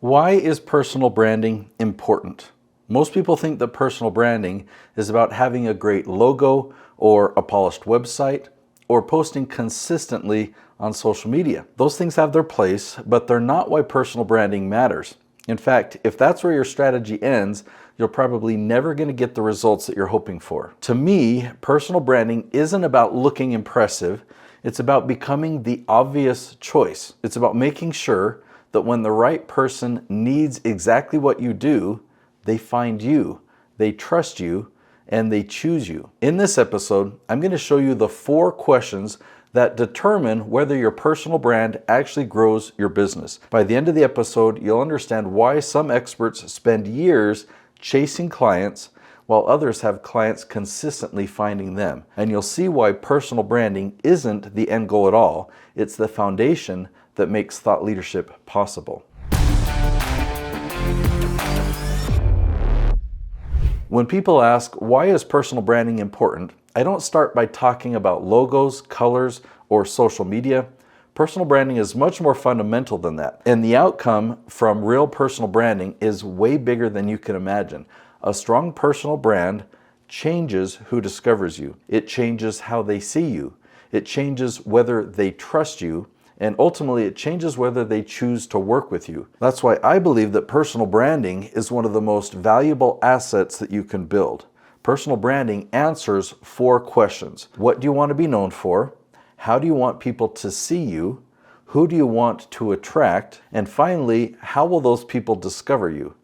Why is personal branding important? Most people think that personal branding is about having a great logo or a polished website or posting consistently on social media. Those things have their place, but they're not why personal branding matters. In fact, if that's where your strategy ends, you're probably never going to get the results that you're hoping for. To me, personal branding isn't about looking impressive. It's about becoming the obvious choice. It's about making sure that when the right person needs exactly what you do, they find you, they trust you, and they choose you. In this episode, I'm going to show you the 4 questions that determine whether your personal brand actually grows your business. By the end of the episode, you'll understand why some experts spend years chasing clients while others have clients consistently finding them. And you'll see why personal branding isn't the end goal at all. It's the foundation that makes thought leadership possible. When people ask, why is personal branding important? I don't start by talking about logos, colors, or social media. Personal branding is much more fundamental than that. And the outcome from real personal branding is way bigger than you can imagine. A strong personal brand changes who discovers you. It changes how they see you. It changes whether they trust you. And ultimately, it changes whether they choose to work with you. That's why I believe that personal branding is one of the most valuable assets that you can build. Personal branding answers 4 questions. What do you want to be known for? How do you want people to see you? Who do you want to attract? And finally, how will those people discover you?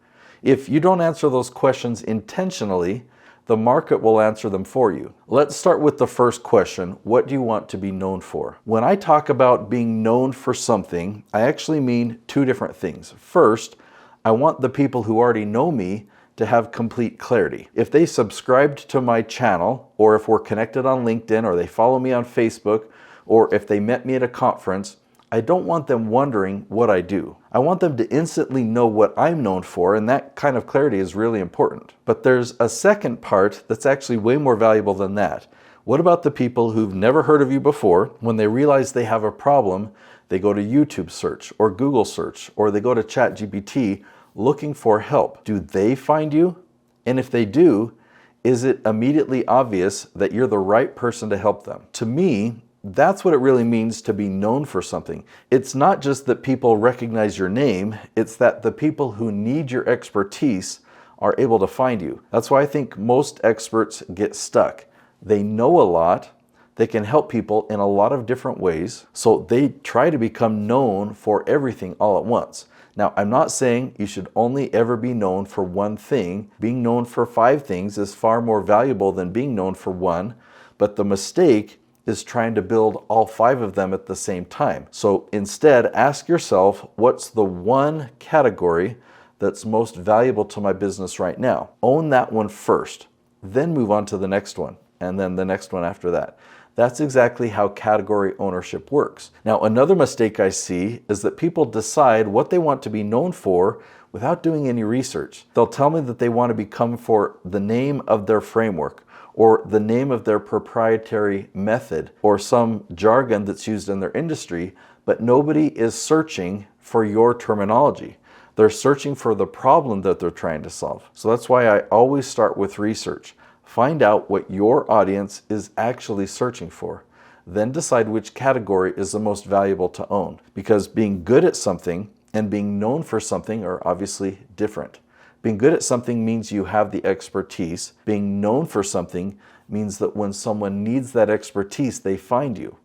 If you don't answer those questions intentionally, the market will answer them for you. Let's start with the first question. What do you want to be known for? When I talk about being known for something, I actually mean 2 different things. First, I want the people who already know me to have complete clarity. If they subscribed to my channel, or if we're connected on LinkedIn, or they follow me on Facebook, or if they met me at a conference, I don't want them wondering what I do. I want them to instantly know what I'm known for, and that kind of clarity is really important. But there's a second part that's actually way more valuable than that. What about the people who've never heard of you before? When they realize they have a problem, they go to YouTube search or Google search, or they go to ChatGPT looking for help. Do they find you? And if they do, is it immediately obvious that you're the right person to help them? To me, that's what it really means to be known for something. It's not just that people recognize your name, it's that the people who need your expertise are able to find you. That's why I think most experts get stuck. They know a lot, they can help people in a lot of different ways, so they try to become known for everything all at once. Now, I'm not saying you should only ever be known for one thing. Being known for 5 things is far more valuable than being known for one, but the mistake is trying to build all 5 of them at the same time. So instead, ask yourself, what's the one category that's most valuable to my business right now? Own that one first, then move on to the next one, and then the next one after that. That's exactly how category ownership works. Now, another mistake I see is that people decide what they want to be known for without doing any research. They'll tell me that they want to become for the name of their framework, or the name of their proprietary method, or some jargon that's used in their industry, but nobody is searching for your terminology. They're searching for the problem that they're trying to solve. So that's why I always start with research. Find out what your audience is actually searching for. Then decide which category is the most valuable to own. Because being good at something and being known for something are obviously different. Being good at something means you have the expertise. Being known for something means that when someone needs that expertise, they find you.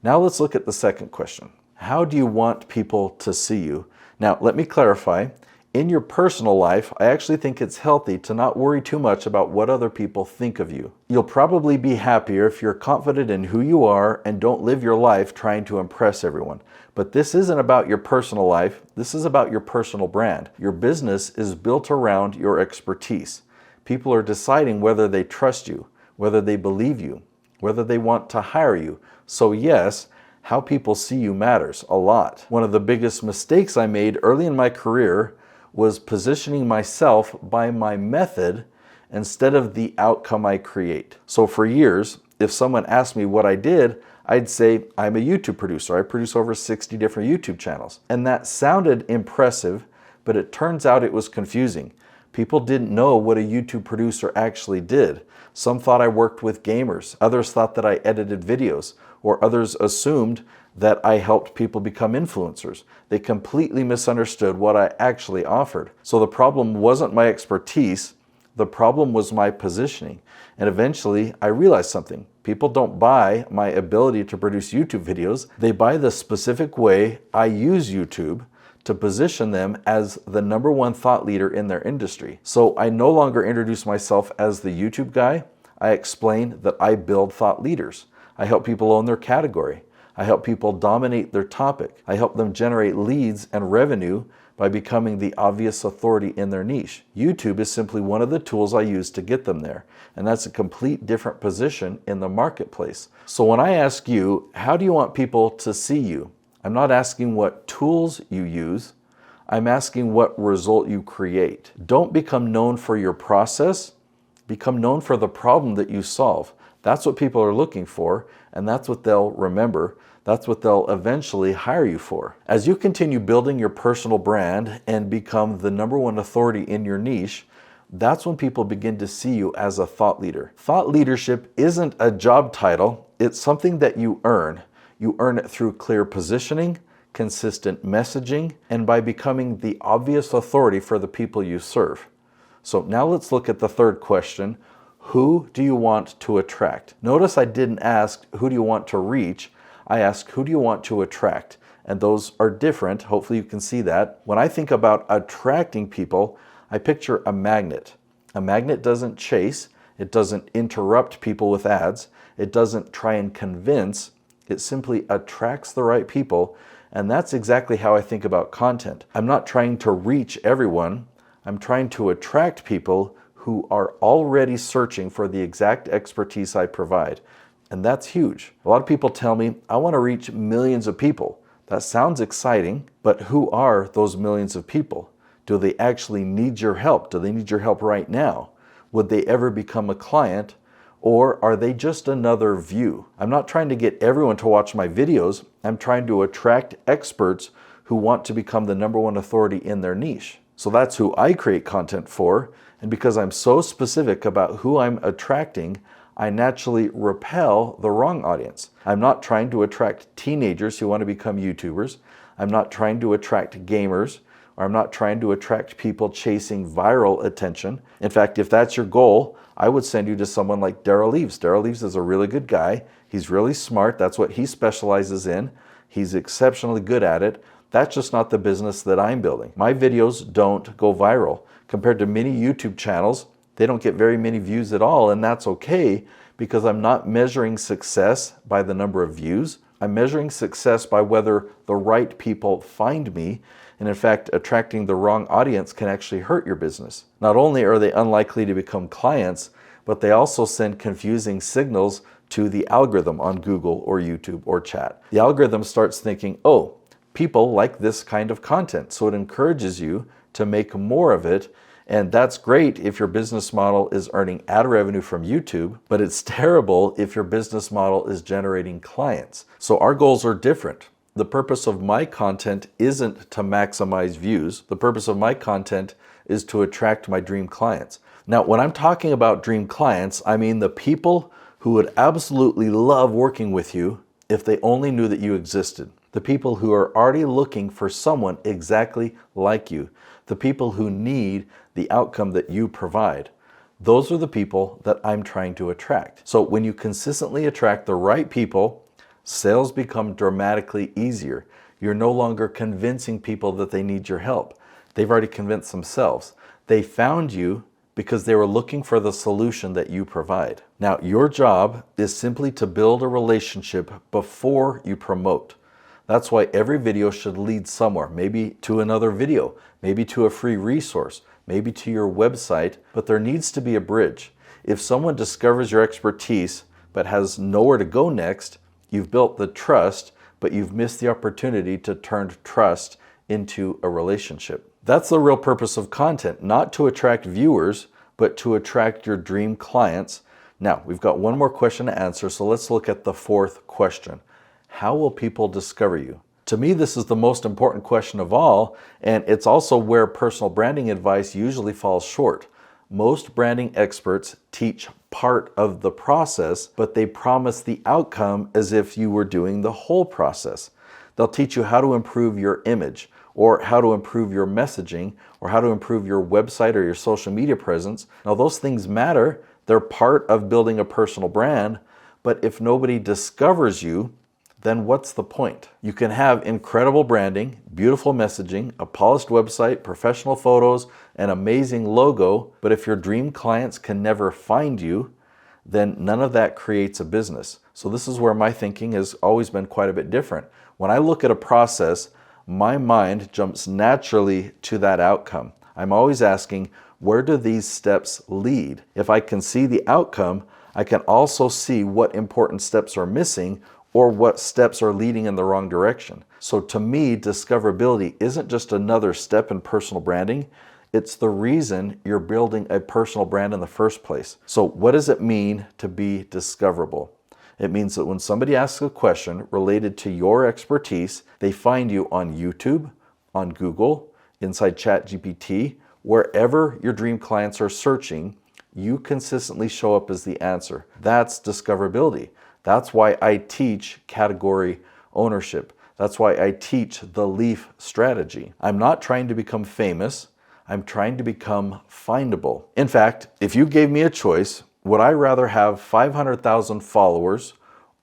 Now let's look at the second question. How do you want people to see you? Now, let me clarify. In your personal life, I actually think it's healthy to not worry too much about what other people think of you. You'll probably be happier if you're confident in who you are and don't live your life trying to impress everyone. But this isn't about your personal life. This is about your personal brand. Your business is built around your expertise. People are deciding whether they trust you, whether they believe you, whether they want to hire you. So yes, how people see you matters a lot. One of the biggest mistakes I made early in my career was positioning myself by my method instead of the outcome I create. So for years, if someone asked me what I did, I'd say, I'm a YouTube producer. I produce over 60 different YouTube channels. And that sounded impressive, but it turns out it was confusing. People didn't know what a YouTube producer actually did. Some thought I worked with gamers, others thought that I edited videos, or others assumed that I helped people become influencers. They completely misunderstood what I actually offered. So the problem wasn't my expertise, the problem was my positioning. And eventually I realized something. People don't buy my ability to produce YouTube videos, they buy the specific way I use YouTube to position them as the #1 thought leader in their industry. So I no longer introduce myself as the YouTube guy. I explain that I build thought leaders. I help people own their category. I help people dominate their topic. I help them generate leads and revenue by becoming the obvious authority in their niche. YouTube is simply one of the tools I use to get them there, and that's a complete different position in the marketplace. So when I ask you, how do you want people to see you? I'm not asking what tools you use, I'm asking what result you create. Don't become known for your process, become known for the problem that you solve. That's what people are looking for, and that's what they'll remember. That's what they'll eventually hire you for. As you continue building your personal brand and become the #1 authority in your niche, that's when people begin to see you as a thought leader. Thought leadership isn't a job title, it's something that you earn. You earn it through clear positioning, consistent messaging, and by becoming the obvious authority for the people you serve. So now let's look at the third question. Who do you want to attract? Notice I didn't ask, who do you want to reach? I asked, who do you want to attract? And those are different. Hopefully you can see that. When I think about attracting people, I picture a magnet. A magnet doesn't chase. It doesn't interrupt people with ads. It doesn't try and convince. It simply attracts the right people. And that's exactly how I think about content. I'm not trying to reach everyone. I'm trying to attract people who are already searching for the exact expertise I provide. And that's huge. A lot of people tell me, I want to reach millions of people. That sounds exciting, but who are those millions of people? Do they actually need your help? Do they need your help right now? Would they ever become a client? Or are they just another view? I'm not trying to get everyone to watch my videos. I'm trying to attract experts who want to become the #1 authority in their niche. So that's who I create content for. And because I'm so specific about who I'm attracting, I naturally repel the wrong audience. I'm not trying to attract teenagers who want to become YouTubers. I'm not trying to attract gamers, or I'm not trying to attract people chasing viral attention. In fact, if that's your goal, I would send you to someone like Daryl Eves. Daryl Eves is a really good guy. He's really smart. That's what he specializes in. He's exceptionally good at it. That's just not the business that I'm building. My videos don't go viral. Compared to many YouTube channels, they don't get very many views at all, and that's okay because I'm not measuring success by the number of views. I'm measuring success by whether the right people find me, and in fact, attracting the wrong audience can actually hurt your business. Not only are they unlikely to become clients, but they also send confusing signals to the algorithm on Google or YouTube or chat. The algorithm starts thinking, oh, people like this kind of content, so it encourages you to make more of it. And that's great if your business model is earning ad revenue from YouTube, but it's terrible if your business model is generating clients. So our goals are different. The purpose of my content isn't to maximize views. The purpose of my content is to attract my dream clients. Now, when I'm talking about dream clients, I mean the people who would absolutely love working with you if they only knew that you existed. The people who are already looking for someone exactly like you. The people who need the outcome that you provide. Those are the people that I'm trying to attract. So when you consistently attract the right people, sales become dramatically easier. You're no longer convincing people that they need your help. They've already convinced themselves. They found you because they were looking for the solution that you provide. Now, your job is simply to build a relationship before you promote. That's why every video should lead somewhere, maybe to another video, maybe to a free resource, maybe to your website, but there needs to be a bridge. If someone discovers your expertise but has nowhere to go next, you've built the trust, but you've missed the opportunity to turn trust into a relationship. That's the real purpose of content, not to attract viewers, but to attract your dream clients. Now, we've got one more question to answer, so let's look at the fourth question. How will people discover you? To me, this is the most important question of all, and it's also where personal branding advice usually falls short. Most branding experts teach part of the process, but they promise the outcome as if you were doing the whole process. They'll teach you how to improve your image, or how to improve your messaging, or how to improve your website or your social media presence. Now, those things matter. They're part of building a personal brand, but if nobody discovers you, then what's the point? You can have incredible branding, beautiful messaging, a polished website, professional photos, an amazing logo, but if your dream clients can never find you, then none of that creates a business. So this is where my thinking has always been quite a bit different. When I look at a process, my mind jumps naturally to that outcome. I'm always asking, where do these steps lead? If I can see the outcome, I can also see what important steps are missing or what steps are leading in the wrong direction. So to me, discoverability isn't just another step in personal branding. It's the reason you're building a personal brand in the first place. So what does it mean to be discoverable? It means that when somebody asks a question related to your expertise, they find you on YouTube, on Google, inside ChatGPT, wherever your dream clients are searching, you consistently show up as the answer. That's discoverability. That's why I teach category ownership. That's why I teach the LEAF strategy. I'm not trying to become famous. I'm trying to become findable. In fact, if you gave me a choice, would I rather have 500,000 followers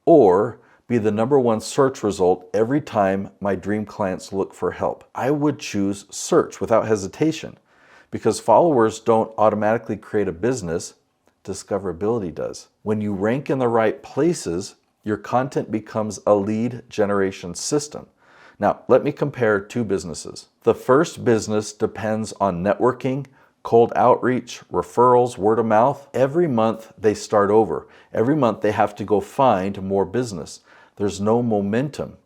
or be the #1 search result every time my dream clients look for help? I would choose search without hesitation, because followers don't automatically create a business. Discoverability does. When you rank in the right places, your content becomes a lead generation system. Now, let me compare two businesses. The first business depends on networking, cold outreach, referrals, word of mouth. Every month they start over. Every month they have to go find more business. There's no momentum.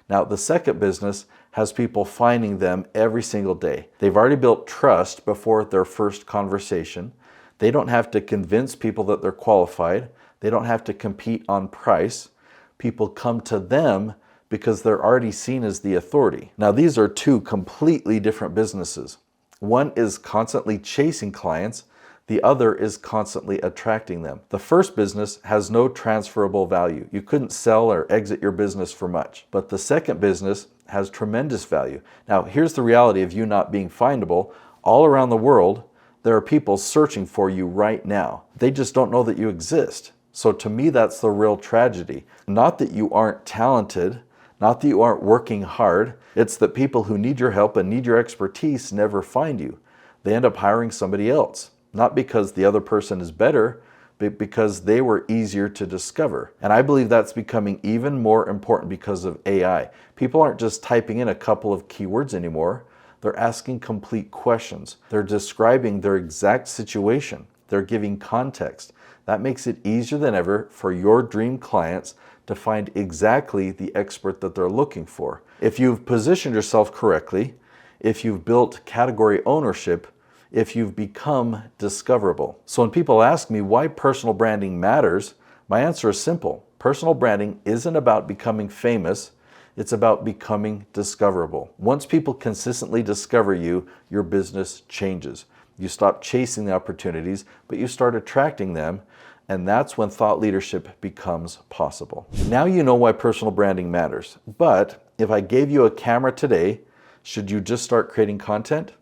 Now, the second business has people finding them every single day. They've already built trust before their first conversation. They don't have to convince people that they're qualified. They don't have to compete on price. People come to them because they're already seen as the authority. Now, these are two completely different businesses. One is constantly chasing clients. The other is constantly attracting them. The first business has no transferable value. You couldn't sell or exit your business for much. But the second business has tremendous value. Now, here's the reality of you not being findable. All around the world, there are people searching for you right now. They just don't know that you exist. So to me, that's the real tragedy. Not that you aren't talented, not that you aren't working hard. It's that people who need your help and need your expertise never find you. They end up hiring somebody else. Not because the other person is better, but because they were easier to discover. And I believe that's becoming even more important because of AI. People aren't just typing in a couple of keywords anymore. They're asking complete questions. They're describing their exact situation. They're giving context. That makes it easier than ever for your dream clients to find exactly the expert that they're looking for. If you've positioned yourself correctly, if you've built category ownership, if you've become discoverable. So when people ask me why personal branding matters, my answer is simple. Personal branding isn't about becoming famous. It's about becoming discoverable. Once people consistently discover you, your business changes. You stop chasing the opportunities, but you start attracting them, and that's when thought leadership becomes possible. Now you know why personal branding matters. But if I gave you a camera today, should you just start creating content?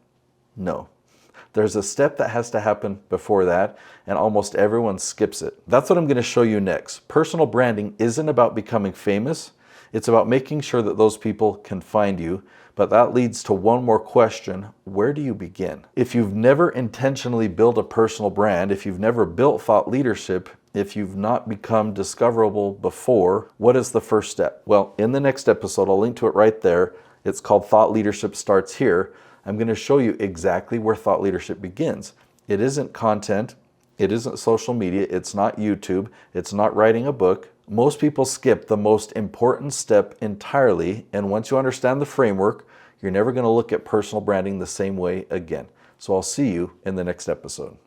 No. There's a step that has to happen before that, and almost everyone skips it. That's what I'm going to show you next. Personal branding isn't about becoming famous. It's about making sure that those people can find you. But that leads to one more question. Where do you begin? If you've never intentionally built a personal brand, if you've never built thought leadership, if you've not become discoverable before, what is the first step? Well, in the next episode, I'll link to it right there. It's called Thought Leadership Starts Here. I'm going to show you exactly where thought leadership begins. It isn't content. It isn't social media. It's not YouTube. It's not writing a book. Most people skip the most important step entirely, and once you understand the framework, you're never going to look at personal branding the same way again. So I'll see you in the next episode.